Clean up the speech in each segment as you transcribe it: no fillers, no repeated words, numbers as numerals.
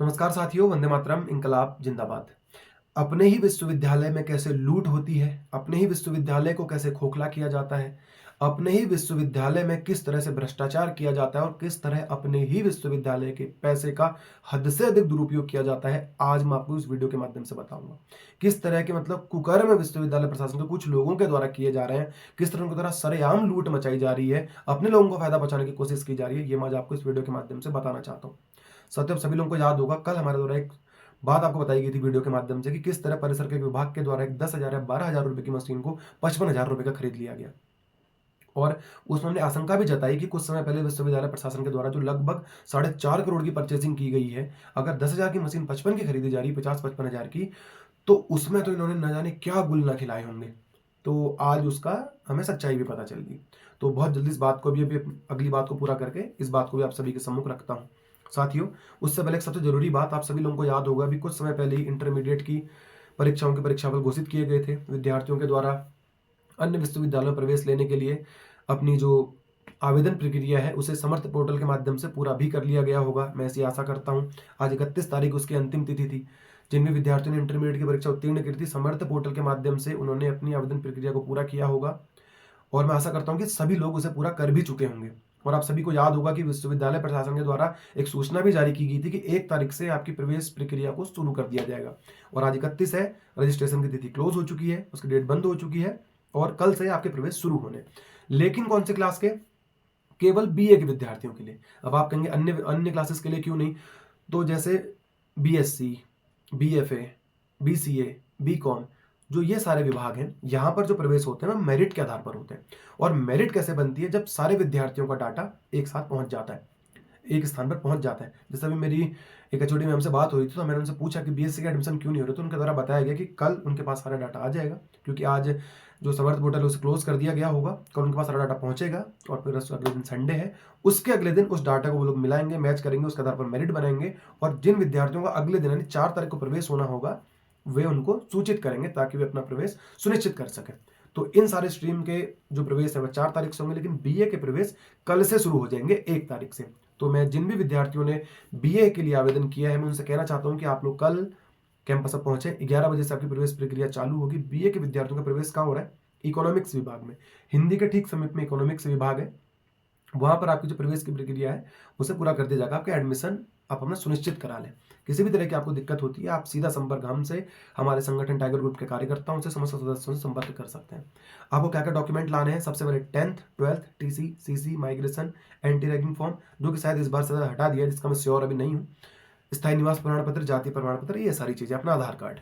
नमस्कार साथियों, वंदे मातरम, इनकलाब जिंदाबाद। अपने ही विश्वविद्यालय में कैसे लूट होती है, अपने ही विश्वविद्यालय को कैसे खोखला किया जाता है, अपने ही विश्वविद्यालय में किस तरह से भ्रष्टाचार किया जाता है और किस तरह अपने ही विश्वविद्यालय के पैसे का हद से अधिक दुरुपयोग किया जाता है, आज मैं आपको इस वीडियो के माध्यम से बताऊंगा। किस तरह के कुकर्म विश्वविद्यालय प्रशासन के कुछ लोगों के द्वारा किए जा रहे हैं, किस तरह उनके द्वारा सरेआम लूट मचाई जा रही है, अपने लोगों को फायदा पहुंचाने की कोशिश की जा रही है, ये मैं आज आपको इस वीडियो के माध्यम से बताना चाहता हूँ। सत्य सभी लोगों को याद होगा, कल हमारे द्वारा एक बात आपको बताई गई थी वीडियो के माध्यम से कि किस तरह परिसर के विभाग के द्वारा एक 10,000 या 12,000 रुपए की मशीन को 55,000 रुपए का खरीद लिया गया। और उसमें हमने आशंका भी जताई कि कुछ समय पहले विश्वविद्यालय प्रशासन के द्वारा जो लगभग 4.5 करोड़ की परचेसिंग की गई है, अगर 10,000 की मशीन 55 की खरीदी जा रही है, 50-55,000 की, तो उसमें तो इन्होंने न जाने क्या गुल न खिलाए होंगे। तो आज उसका हमें सच्चाई भी पता चल गई। तो बहुत जल्दी इस बात को भी अभी अगली बात को पूरा करके इस बात को भी आप सभी के सम्मुख रखता हूँ। साथियों, उससे पहले एक सबसे जरूरी बात, आप सभी लोगों को याद होगा, अभी कुछ समय पहले ही इंटरमीडिएट की परीक्षाओं के परीक्षाफल घोषित किए गए थे। विद्यार्थियों के द्वारा अन्य विश्वविद्यालयों में प्रवेश लेने के लिए अपनी जो आवेदन प्रक्रिया है उसे समर्थ पोर्टल के माध्यम से पूरा भी कर लिया गया होगा, मैं ऐसी आशा करता हूं। आज 31 तारीख उसकी अंतिम तिथि थी। जिन भी विद्यार्थियों ने इंटरमीडिएट की परीक्षा उत्तीर्ण की थी, समर्थ पोर्टल के माध्यम से उन्होंने अपनी आवेदन प्रक्रिया को पूरा किया होगा और मैं आशा करता हूं कि सभी लोग उसे पूरा कर भी चुके होंगे। और आप सभी को याद होगा कि विश्वविद्यालय प्रशासन के द्वारा एक सूचना भी जारी की गई थी कि 1 तारीख से आपकी प्रवेश प्रक्रिया को शुरू कर दिया जाएगा। और आज 31 है, रजिस्ट्रेशन की तिथि क्लोज हो चुकी है, उसकी डेट बंद हो चुकी है और कल से आपके प्रवेश शुरू होने। लेकिन कौन से क्लास के? केवल बीए के विद्यार्थियों के लिए। अब आप कहेंगे अन्य अन्य क्लासेस के लिए क्यों नहीं? तो जैसे बीएससी, बीएफए, बीसीए, बीकॉम, जो ये सारे विभाग हैं, यहाँ पर जो प्रवेश होते हैं वो मेरिट के आधार पर होते हैं। और मेरिट कैसे बनती है? जब सारे विद्यार्थियों का डाटा एक साथ पहुंच जाता है, एक स्थान पर पहुंच जाता है। जैसे अभी मेरी एक एचओडी मैम से बात हुई थी, तो मैंने उनसे पूछा कि बीएससी का एडमिशन क्यों नहीं हो रहा, तो उनके द्वारा बताया गया कि कल उनके पास सारा डाटा आ जाएगा, क्योंकि आज जो समर्थ पोर्टल है उसे क्लोज कर दिया गया होगा। कल उनके पास सारा डाटा पहुंचेगा और फिर अगले दिन संडे है, उसके अगले दिन उस डाटा को वो लोग मिलाएंगे, मैच करेंगे, उसके आधार पर मेरिट बनाएंगे और जिन विद्यार्थियों का अगले दिन यानी 4 तारीख को प्रवेश होना होगा, वे उनको सूचित करेंगे ताकि वे अपना प्रवेश सुनिश्चित कर सकें। तो इन सारे स्ट्रीम के जो प्रवेश है वह 4 तारीख से होंगे, लेकिन बीए के प्रवेश कल से शुरू हो जाएंगे 1 तारीख से। तो मैं जिन भी विद्यार्थियों ने बीए के लिए आवेदन किया है, मैं उनसे कहना चाहता हूं कि आप लोग कल कैंपस पर पहुंचे। 11 बजे से आपकी प्रवेश प्रक्रिया चालू होगी। बीए के विद्यार्थियों का प्रवेश कहाँ हो रहा है? इकोनॉमिक्स विभाग में। हिंदी के ठीक समीप में इकोनॉमिक्स विभाग है, वहां पर आपकी जो प्रवेश की प्रक्रिया है उसे पूरा कर दिया जाएगा। आपका एडमिशन आप अपना सुनिश्चित करा लें। किसी भी तरह की आपको दिक्कत होती है, आप सीधा संपर्क हमसे, हमारे संगठन टाइगर ग्रुप के कार्यकर्ताओं से, समस्त सदस्यों से संपर्क कर सकते हैं। आपको क्या क्या डॉक्यूमेंट लाने हैं? सबसे पहले 10th 12th TC, CC, migration, anti ragging form, जो कि शायद इस बार से हटा दिया है, जिसका मैं श्योर अभी नहीं हूँ, स्थायी निवास प्रमाण पत्र, जाति प्रमाण पत्र, ये सारी चीजें, अपना आधार कार्ड।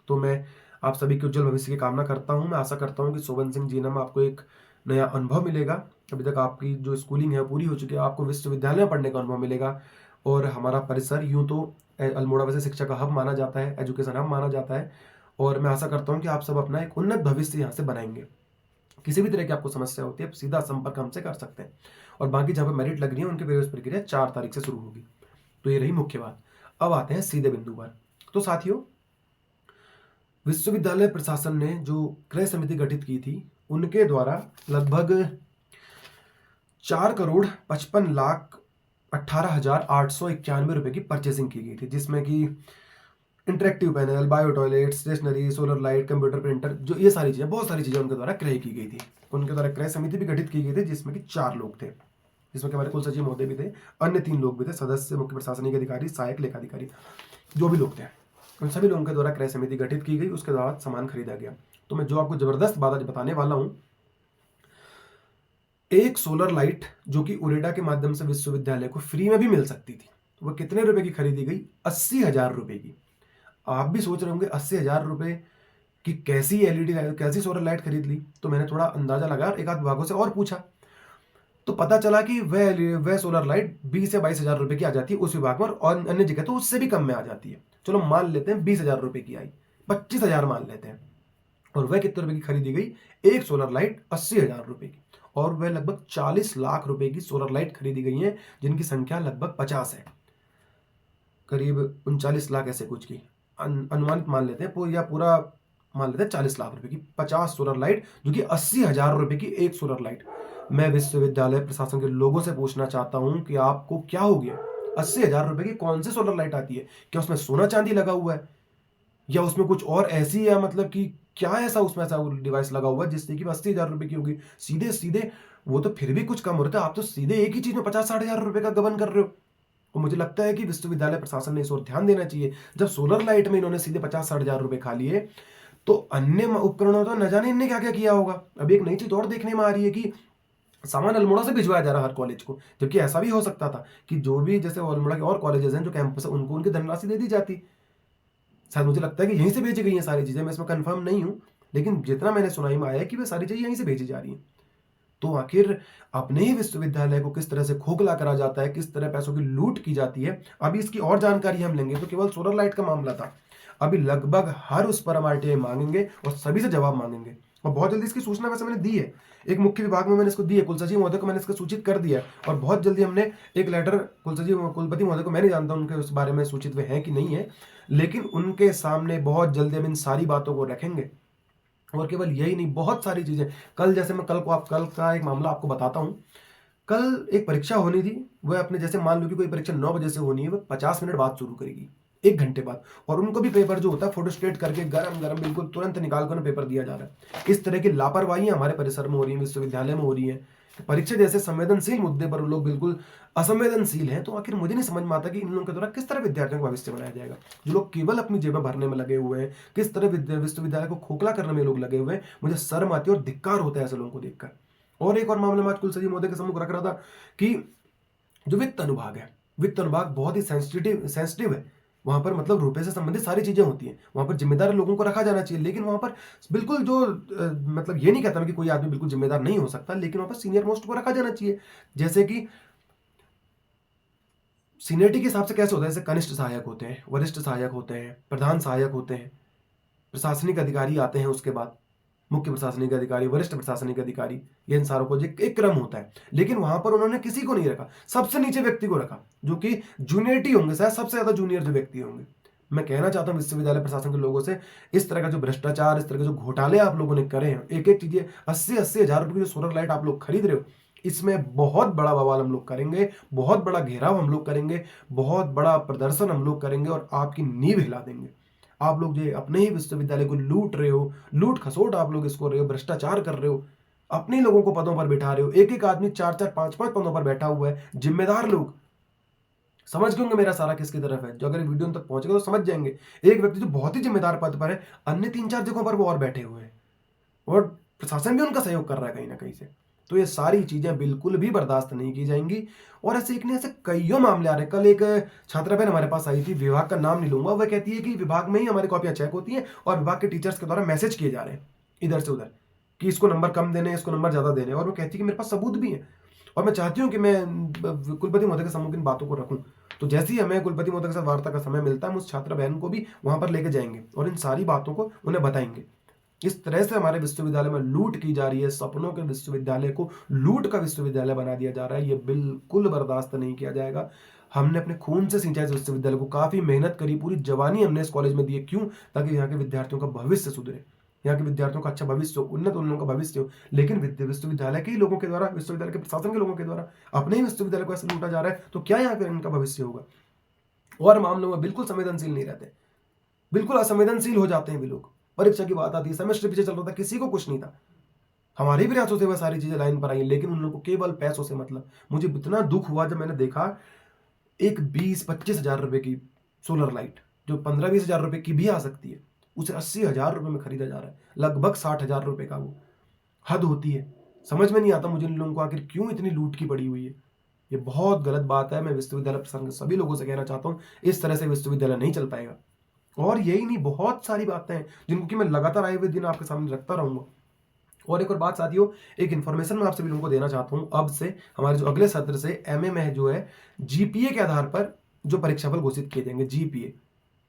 तो मैं आप सभी के उज्जवल भविष्य की कामना करता हूँ। मैं आशा करता हूँ कि शोभन सिंह जीना में आपको एक नया अनुभव मिलेगा। अभी तक आपकी जो स्कूलिंग है पूरी हो चुकी है, आपको विश्वविद्यालय में पढ़ने का अनुभव मिलेगा। और हमारा परिसर यूं तो अल्मोड़ा वैसे शिक्षा का हब माना जाता है, एजुकेशन हब माना जाता है, और मैं आशा करता हूं कि आप सब अपना एक उन्नत भविष्य यहाँ से बनाएंगे। किसी भी तरह की आपको समस्या होती है, आप सीधा संपर्क हमसे कर सकते हैं। और बाकी जहां पर मेरिट लग रही है उनकी प्रवेश प्रक्रिया 4 तारीख से शुरू होगी। तो ये रही मुख्य बात। अब आते हैं सीधे बिंदु पर। तो साथियों, विश्वविद्यालय प्रशासन ने जो क्रय समिति गठित की थी, उनके द्वारा लगभग 4,55,18,891 रुपए की परचेसिंग की गई थी, जिसमें कि interactive panel, bio toilet, stationery, solar light, computer printer, जो ये सारी चीजें, बहुत सारी चीजें उनके द्वारा क्रय की गई थी। उनके द्वारा क्रय समिति भी गठित की गई थी, जिसमें कि 4 लोग थे, जिसमें कि हमारे कुल सचिव महोदय भी थे, अन्य 3 लोग भी थे, सदस्य, मुख्य प्रशासनिक अधिकारी, सहायक लेखाधिकारी, जो भी लोग थे, उन सभी लोगों के द्वारा क्रय समिति गठित की गई। उसके बाद सामान खरीदा गया। तो मैं जो आपको जबरदस्त बात आज बताने वाला हूं, एक सोलर लाइट जो कि उरेडा के माध्यम से विश्वविद्यालय को फ्री में भी मिल सकती थी, तो वह कितने रुपए की खरीदी गई? 80,000 रुपए की। आप भी सोच रहे होंगे 80,000 रुपए की कैसी एलईडी कैसी सोलर लाइट खरीद ली? तो मैंने थोड़ा अंदाजा लगाया और एक आध विभागों से और पूछा, तो पता चला कि वह सोलर लाइट 20 या 22,000 रुपए की आ जाती है उस विभाग में, और अन्य जगह तो उससे भी कम में आ जाती है। चलो मान लेते हैं 20,000 रुपए की आई, 25,000 मान लेते हैं। और वह कितने रुपए की खरीदी गई? एक सोलर लाइट 80,000 रुपए की। और वह लगभग 40 लाख रुपए की सोलर लाइट खरीदी गई है, जिनकी संख्या लगभग 50 है, करीब 39 लाख ऐसे कुछ की अनुमानित मान लेते हैं, या पूरा मान लेते हैं 40 लाख रुपए की 50 सोलर लाइट, जो कि 80,000 रुपए की एक सोलर लाइट। मैं विश्वविद्यालय प्रशासन के लोगों से पूछना चाहता हूं कि आपको क्या हो गया? 80,000 रुपए की कौन सी सोलर लाइट आती है? क्या उसमें सोना चांदी लगा हुआ है, या उसमें कुछ और ऐसी है, मतलब कि क्या ऐसा उसमें ऐसा डिवाइस लगा हुआ है जिससे कि 80,000 रुपए की होगी? सीधे सीधे वो तो फिर भी कुछ कम होता है, आप तो सीधे एक ही चीज में 50-60,000 रुपए का गबन कर रहे हो। और मुझे लगता है कि विश्वविद्यालय प्रशासन ने इस ओर ध्यान देना चाहिए। जब सोलर लाइट में इन्होंने सीधे 50-60,000 रुपए खा लिए, तो अन्य उपकरणों तो न जाने इनने क्या क्या किया होगा। अभी एक नई चीज और देखने में आ रही है कि सामान अल्मोड़ा से भिजवाया जा रहा है हर कॉलेज को, जबकि ऐसा भी हो सकता था कि जो भी जैसे अल्मोड़ा के और कॉलेजेस हैं जो कैंपस है, उनको उनकी धनराशि दे दी जाती। शायद मुझे लगता है कि यहीं से भेजी गई हैं सारी चीजें, मैं इसमें कंफर्म नहीं हूं, लेकिन जितना मैंने सुनाई में आया है कि वे सारी चीजें यहीं से भेजी जा रही हैं। तो आखिर अपने ही विश्वविद्यालय को किस तरह से खोखला करा जाता है, किस तरह पैसों की लूट की जाती है, अभी इसकी और जानकारी हम लेंगे। तो केवल सोलर लाइट का मामला था, अभी लगभग हर उस पर हम आरटीआई मांगेंगे और सभी से जवाब मांगेंगे। और बहुत जल्दी इसकी सूचना वैसे मैंने दी है, एक मुख्य विभाग में मैंने इसको दी है, कुलसचिव महोदय को मैंने इसको सूचित कर दिया है। और बहुत जल्दी हमने एक लेटर कुलसचिव कुलपति महोदय को, मैं नहीं जानता उनके उस बारे में सूचित वे हैं कि नहीं है, लेकिन उनके सामने बहुत जल्दी हम इन सारी बातों को रखेंगे। और केवल यही नहीं, बहुत सारी चीजें। कल जैसे मैं कल का एक मामला आपको बताता हूं। कल एक परीक्षा होनी थी, वह अपने जैसे मान लो कि कोई परीक्षा 9 बजे से होनी है, वह 50 मिनट बाद शुरू करेगी, 1 घंटे बाद। और उनको भी पेपर जो होता है फोटोस्टेट करके गरम गरम बिल्कुल तुरंत निकाल कर पेपर दिया जा रहा है। इस तरह की लापरवाही हमारे परिसर में हो रही है, विश्वविद्यालय में हो रही है। परीक्षा जैसे संवेदनशील मुद्दे पर लोग बिल्कुल असंवेदनशील हैं। तो आखिर मुझे नहीं समझ में आता कि इन लोगों के द्वारा किस तरह विद्यार्थियों का भविष्य बनाया जाएगा। जो लोग केवल अपनी जेबें भरने में लगे हुए हैं, किस तरह विश्वविद्यालय को खोखला करने में लोग लगे हुए हैं, मुझे शर्म आती है और धिक्कार होता है ऐसे लोगों को देखकर। और एक और मामला मैं आज कुलसचिव महोदय के सम्मुख रख रहा था कि जो वित्त अनुभाग है, वित्त अनुभाग बहुत ही सेंसिटिव है। वहां पर मतलब रुपए से संबंधित सारी चीजें होती हैं, वहां पर जिम्मेदार लोगों को रखा जाना चाहिए। लेकिन वहां पर बिल्कुल जो मतलब ये नहीं कहता मैं कि कोई आदमी बिल्कुल जिम्मेदार नहीं हो सकता, लेकिन वहां पर सीनियर मोस्ट को रखा जाना चाहिए। जैसे कि सीनियरिटी के हिसाब से कैसे होता है, जैसे कनिष्ठ सहायक होते हैं, वरिष्ठ सहायक होते हैं, प्रधान सहायक होते हैं, प्रशासनिक अधिकारी आते हैं, उसके बाद मुख्य प्रशासनिक अधिकारी, वरिष्ठ प्रशासनिक अधिकारी, ये इन सारों को एक क्रम होता है। लेकिन वहां पर उन्होंने किसी को नहीं रखा, सबसे नीचे व्यक्ति को रखा, जो कि जूनियरिटी होंगे, शायद सबसे ज्यादा जूनियर जो व्यक्ति होंगे। मैं कहना चाहता हूं विश्वविद्यालय प्रशासन के लोगों से, इस तरह का जो भ्रष्टाचार, इस तरह के जो घोटाले आप लोगों ने करे हैं, एक एक चीजें 80-80 हजार रुपए की जो सोलर लाइट आप लोग खरीद रहे हो, इसमें बहुत बड़ा बवाल हम लोग करेंगे, बहुत बड़ा घेराव हम लोग करेंगे, बहुत बड़ा प्रदर्शन हम लोग करेंगे और आपकी नींव हिला देंगे। आप लोग जो अपने ही विश्वविद्यालय को लूट रहे हो, लूट खसोट आप लोग इसको रहे हो, भ्रष्टाचार कर रहे हो, अपने लोगों को पदों पर बैठा रहे हो। एक एक आदमी 4-4 5-5 पदों पर बैठा हुआ है, जिम्मेदार लोग। समझ गए होंगे मेरा सारा किसकी तरफ है, जो अगर वीडियो तक पहुंचेगा तो समझ जाएंगे। एक व्यक्ति जो बहुत ही जिम्मेदार पद पर है, अन्य 3-4 जगहों पर वो और बैठे हुए हैं, और प्रशासन भी उनका सहयोग कर रहा है कहीं ना कहीं से। तो ये सारी चीजें बिल्कुल भी बर्दाश्त नहीं की जाएंगी। और ऐसे एक ने ऐसे कईयों मामले आ रहे हैं। कल एक छात्रा बहन हमारे पास आई थी, विभाग का नाम नहीं लूंगा, वह कहती है कि विभाग में ही हमारी कॉपियां चेक होती हैं और विभाग के टीचर्स के द्वारा मैसेज किए जा रहे हैं इधर से उधर कि इसको नंबर कम देने, इसको नंबर ज्यादा देने। और वो कहती है कि मेरे पास सबूत भी है, और मैं चाहती हूँ कि मैं कुलपति महोदय के सम्मुख इन बातों को रखूं। तो जैसे ही हमें कुलपति महोदय के साथ वार्ता का समय मिलता है, हम उस छात्रा बहन को भी वहां पर लेके जाएंगे और इन सारी बातों को उन्हें बताएंगे। इस तरह से हमारे विश्वविद्यालय में लूट की जा रही है, सपनों के विश्वविद्यालय को लूट का विश्वविद्यालय बना दिया जा रहा है। ये बिल्कुल बर्दाश्त नहीं किया जाएगा। हमने अपने खून से सिंचा इस विश्वविद्यालय को, काफी मेहनत करी, पूरी जवानी हमने इस कॉलेज में दी है। क्यों? ताकि यहाँ के विद्यार्थियों का भविष्य सुधरे, यहाँ के विद्यार्थियों का अच्छा भविष्य हो, उन्नत उन लोगों का भविष्य हो। लेकिन विश्वविद्यालय के ही लोगों के द्वारा, विश्वविद्यालय के प्रशासन के लोगों के द्वारा अपने ही विश्वविद्यालय को ऐसे लूटा जा रहा है, तो क्या यहाँ पे इनका भविष्य होगा? और मामलों में बिल्कुल संवेदनशील नहीं रहते, बिल्कुल असंवेदनशील हो जाते हैं भी लोग। परीक्षा की बात आती है, सेमेस्टर पीछे चल रहा था, किसी को कुछ नहीं था, हमारे प्रयासों से वह सारी चीजें लाइन पर आई, लेकिन उन लोगों को केवल पैसों से मतलब। मुझे इतना दुख हुआ जब मैंने देखा एक 20-25 हजार रुपए की सोलर लाइट, जो 15-20 हजार रुपए की भी आ सकती है, उसे 80,000 रुपए में खरीदा जा रहा है, लगभग 60,000 रुपए का। वो हद होती है। समझ में नहीं आता मुझे इन लोगों को आखिर क्यों इतनी लूट की पड़ी हुई है। ये बहुत गलत बात है। मैं विश्वविद्यालय प्रशासन के सभी लोगों से कहना चाहता हूँ, इस तरह से विश्वविद्यालय नहीं चल पाएगा। और यही नहीं, बहुत सारी बातें हैं जिनको कि मैं लगातार आए हुए दिन आपके सामने रखता रहूंगा। और एक और बात साथियों, एक इन्फॉर्मेशन मैं आप सभी लोगों को देना चाहता हूं। अब से हमारे जो अगले सत्र से एमए में जो है, जीपीए के आधार पर जो परीक्षाफल घोषित किए जाएंगे, जीपीए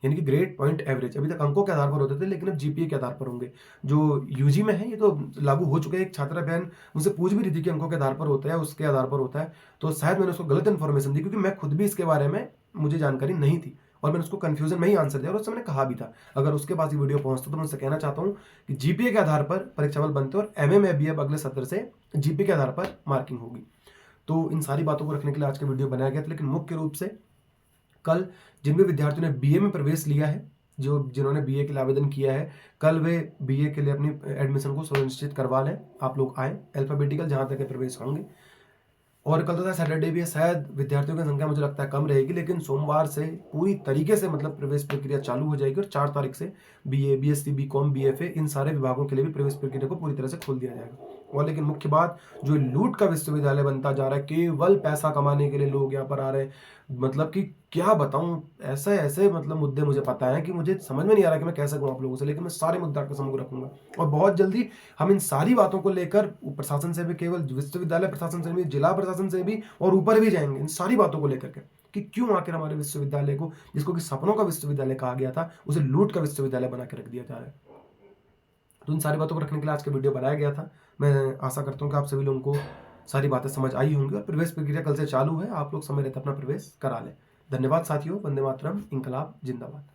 यानी कि ग्रेड पॉइंट एवरेज। अभी तक अंकों के आधार पर होते थे, लेकिन अब जीपीए के आधार पर होंगे। जो यूजी में है ये तो लागू हो चुके हैं। एक छात्रा बहन मुझसे पूछ भी रही थी कि अंकों के आधार पर होता है, उसके आधार पर होता है, तो शायद मैंने उसको गलत इन्फॉर्मेशन दी, क्योंकि मैं खुद भी इसके बारे में मुझे जानकारी नहीं थी और मैंने उसको कंफ्यूजन में ही आंसर दिया। और उससे मैंने कहा भी था, अगर उसके पास ये वीडियो पहुंचता तो मैं उससे कहना चाहता हूं कि जीपीए के आधार पर परीक्षाफल बनते हैं और एमए में भी अब अगले सत्र से जीपीए के आधार पर मार्किंग होगी। तो इन सारी बातों को रखने के लिए आज का वीडियो बनाया गया था। लेकिन मुख्य रूप से कल जिन भी विद्यार्थियों ने बीए में प्रवेश लिया है, जिन्होंने बीए के लिए आवेदन किया है, कल वे बीए के लिए अपनी एडमिशन को सुनिश्चित करवा लें। आप लोग आए, अल्फाबेटिकल जहाँ तक के प्रवेश होंगे। और कल तो सैटरडे भी है, शायद विद्यार्थियों की संख्या मुझे लगता है कम रहेगी, लेकिन सोमवार से पूरी तरीके से मतलब प्रवेश प्रक्रिया चालू हो जाएगी और 4 तारीख से बीए, बीएससी, बीकॉम, बीएफए इन सारे विभागों के लिए भी प्रवेश प्रक्रिया को पूरी तरह से खोल दिया जाएगा। और लेकिन मुख्य बात, जो लूट का विश्वविद्यालय बनता जा रहा है, केवल पैसा कमाने के लिए लोग यहाँ पर आ रहे हैं, मतलब कि क्या बताऊं, ऐसे ऐसे मतलब मुद्दे मुझे पता है कि मुझे समझ में नहीं आ रहा कि मैं कैसे कहूँ आप लोगों से, लेकिन मैं सारे मुद्दे आपके सामने रखूंगा। और बहुत जल्दी हम इन सारी बातों को लेकर प्रशासन से भी, केवल विश्वविद्यालय प्रशासन से भी, जिला प्रशासन से भी और ऊपर भी जाएंगे, इन सारी बातों को लेकर के कि क्यों आखिर हमारे विश्वविद्यालय को, जिसको कि सपनों का विश्वविद्यालय कहा गया था, उसे लूट का विश्वविद्यालय बना के रख दिया जा रहा है। तो इन सारी बातों को रखने के लिए आज का वीडियो बनाया गया था। मैं आशा करता हूँ कि आप सभी लोगों को सारी बातें समझ आई होंगी और प्रवेश प्रक्रिया कल से चालू है, आप लोग समय रहते अपना प्रवेश करा लें। धन्यवाद साथियों। वंदे मातरम। इंकलाब जिंदाबाद।